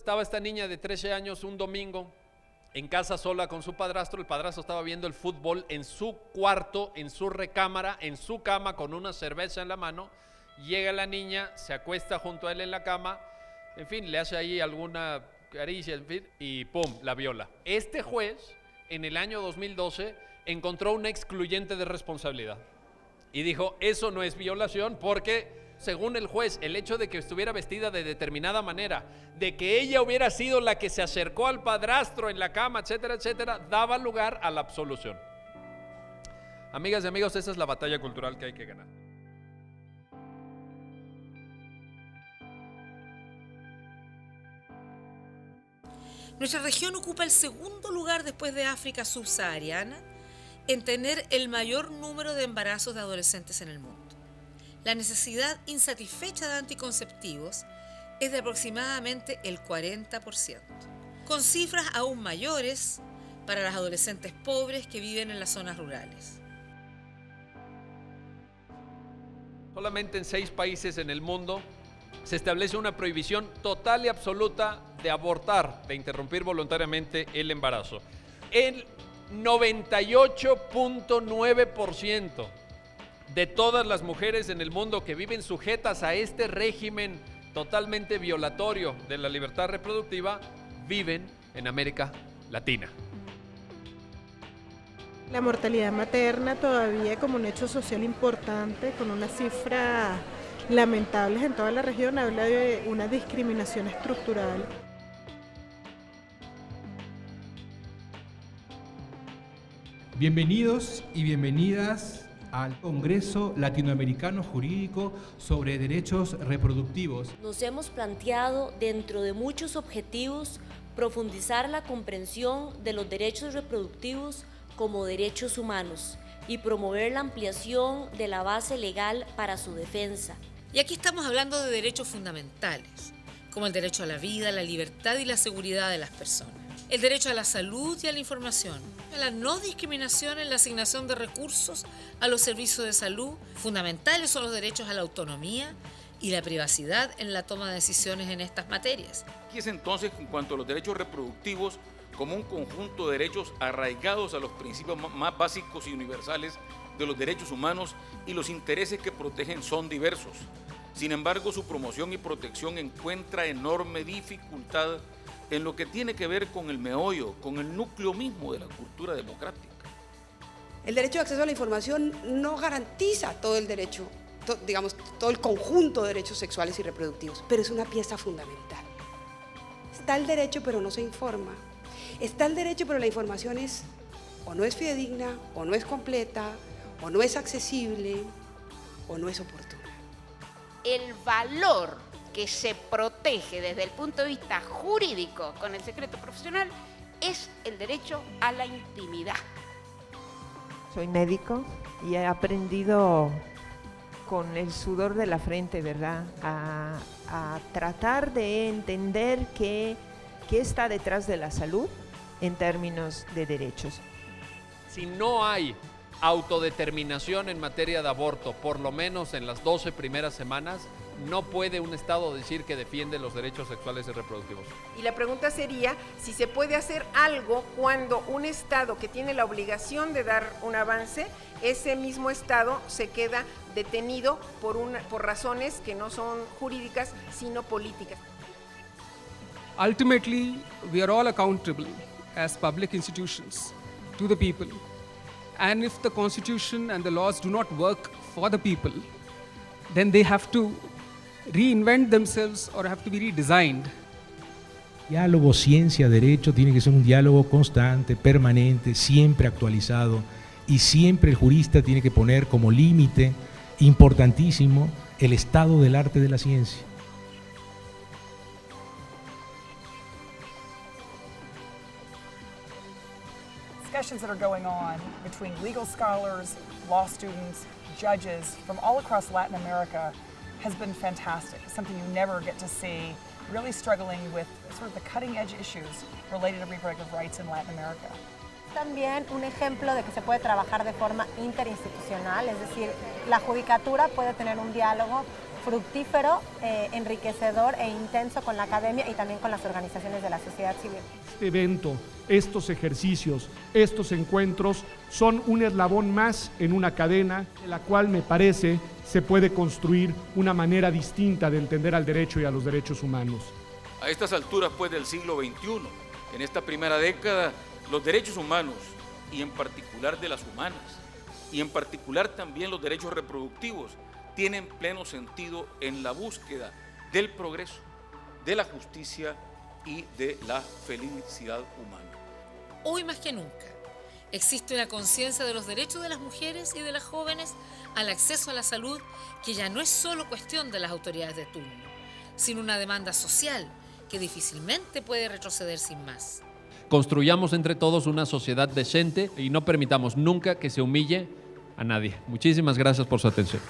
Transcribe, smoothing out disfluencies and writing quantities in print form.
estaba esta niña de 13 años un domingo en casa sola con su padrastro. El padrastro estaba viendo el fútbol en su cuarto, en su recámara, en su cama, con una cerveza en la mano. Llega la niña, se acuesta junto a él en la cama, en fin, le hace ahí alguna caricia, en fin, y pum, la viola. Este juez, en el año 2012, encontró una excluyente de responsabilidad y dijo, eso no es violación porque, según el juez, el hecho de que estuviera vestida de determinada manera, de que ella hubiera sido la que se acercó al padrastro en la cama, etcétera, etcétera, daba lugar a la absolución. Amigas y amigos, esa es la batalla cultural que hay que ganar. Nuestra región ocupa el segundo lugar después de África subsahariana en tener el mayor número de embarazos de adolescentes en el mundo. La necesidad insatisfecha de anticonceptivos es de aproximadamente el 40%, con cifras aún mayores para las adolescentes pobres que viven en las zonas rurales. Solamente en 6 países en el mundo se establece una prohibición total y absoluta de abortar, de interrumpir voluntariamente el embarazo. El 98.9% de todas las mujeres en el mundo que viven sujetas a este régimen totalmente violatorio de la libertad reproductiva viven en América Latina. La mortalidad materna todavía como un hecho social importante, con una cifra lamentables en toda la región, habla de una discriminación estructural. Bienvenidos y bienvenidas al Congreso Latinoamericano Jurídico sobre Derechos Reproductivos. Nos hemos planteado, dentro de muchos objetivos, profundizar la comprensión de los derechos reproductivos como derechos humanos y promover la ampliación de la base legal para su defensa. Y aquí estamos hablando de derechos fundamentales, como el derecho a la vida, la libertad y la seguridad de las personas, el derecho a la salud y a la información, a la no discriminación en la asignación de recursos a los servicios de salud. Fundamentales son los derechos a la autonomía y la privacidad en la toma de decisiones en estas materias. Aquí es entonces, en cuanto a los derechos reproductivos, como un conjunto de derechos arraigados a los principios más básicos y universales de los derechos humanos, y los intereses que protegen son diversos. Sin embargo, su promoción y protección encuentra enorme dificultad en lo que tiene que ver con el meollo, con el núcleo mismo de la cultura democrática. El derecho de acceso a la información no garantiza todo el derecho, todo el conjunto de derechos sexuales y reproductivos, pero es una pieza fundamental. Está el derecho, pero no se informa. Está el derecho, pero la información o no es fidedigna, o no es completa, o no es accesible, o no es oportuna. El valor que se protege desde el punto de vista jurídico con el secreto profesional es el derecho a la intimidad. Soy médico y he aprendido con el sudor de la frente, ¿verdad?, a tratar de entender qué está detrás de la salud en términos de derechos. Si no hay autodeterminación en materia de aborto, por lo menos en las 12 primeras semanas, no puede un Estado decir que defiende los derechos sexuales y reproductivos. Y la pregunta sería si se puede hacer algo cuando un Estado que tiene la obligación de dar un avance, ese mismo Estado se queda detenido por razones que no son jurídicas, sino políticas. Ultimately, we are all accountable as public institutions to the people. And if the Constitution and the laws do not work for the people, then they have to reinvent themselves or have to be redesigned. Diálogo, ciencia, derecho, tiene que ser un diálogo constante, permanente, siempre actualizado, y siempre el jurista tiene que poner como límite importantísimo el estado del arte de la ciencia. Discussions that are going on between legal scholars, law students, judges from all across Latin America has been fantastic. It's something you never get to see, really struggling with sort of the cutting edge issues related to reproductive rights in Latin America. También un ejemplo de que se puede trabajar de forma interinstitucional, es decir, la judicatura puede tener un diálogo fructífero, enriquecedor e intenso con la academia y también con las organizaciones de la sociedad civil. Este evento, estos ejercicios, estos encuentros son un eslabón más en una cadena en la cual me parece se puede construir una manera distinta de entender al derecho y a los derechos humanos. A estas alturas pues del siglo XXI, en esta primera década, los derechos humanos, y en particular de las humanas, y en particular también los derechos reproductivos, tienen pleno sentido en la búsqueda del progreso, de la justicia y de la felicidad humana. Hoy más que nunca, existe una conciencia de los derechos de las mujeres y de las jóvenes al acceso a la salud que ya no es solo cuestión de las autoridades de turno, sino una demanda social que difícilmente puede retroceder sin más. Construyamos entre todos una sociedad decente y no permitamos nunca que se humille a nadie. Muchísimas gracias por su atención.